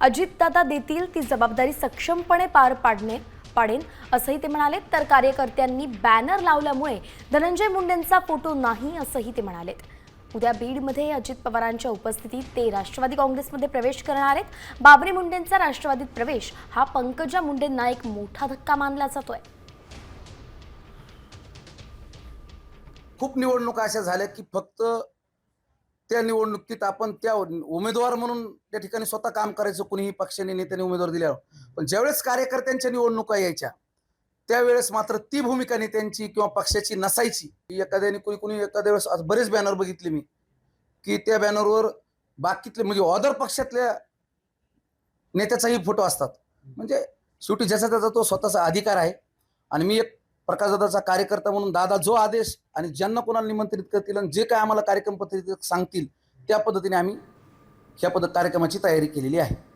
अजितदादा देतील ती जबाबदारी सक्षमपणे पार पाडेन असंही ते म्हणाले। तर कार्यकर्त्यांनी बॅनर लावल्यामुळे धनंजय मुंडेंचा फोटो नाही असंही ते म्हणाले। उद्या बीडमध्ये अजित पवारांच्या उपस्थितीत ते राष्ट्रवादी काँग्रेसमध्ये प्रवेश करणार आहेत। बाबरी मुंडेंचा राष्ट्रवादीत प्रवेश हा पंकजा मुंडेंना एक मोठा धक्का मानला जातोय। खूप निवडणुका अशा झाल्या की फक्त त्या निवडणुकीत आपण त्या उमेदवार म्हणून त्या ठिकाणी स्वतः काम करायचं, कुणीही पक्षाने नेत्याने उमेदवार दिल्यावर। पण ज्यावेळेस कार्यकर्त्यांच्या निवडणुका यायच्या त्यावेळेस मात्र ती भूमिका नेत्यांची किंवा पक्षाची नसायची। एखाद्याने कुणी एखाद्या वेळेस बरेच बॅनर बघितले मी की त्या बॅनरवर बाकीतले म्हणजे अदर पक्षातल्या नेत्याचाही फोटो असतात। म्हणजे शेवटी ज्याचा त्याचा तो स्वतःचा अधिकार आहे। आणि मी एक प्रकाशदादाचा कार्यकर्ता म्हणून दादा जो आदेश आणि ज्यांना कोणाला निमंत्रित करतील आणि जे काय आम्हाला कार्यक्रम पद्धतीत सांगतील त्या पद्धतीने आम्ही ह्या कार्यक्रमाची तयारी केलेली आहे।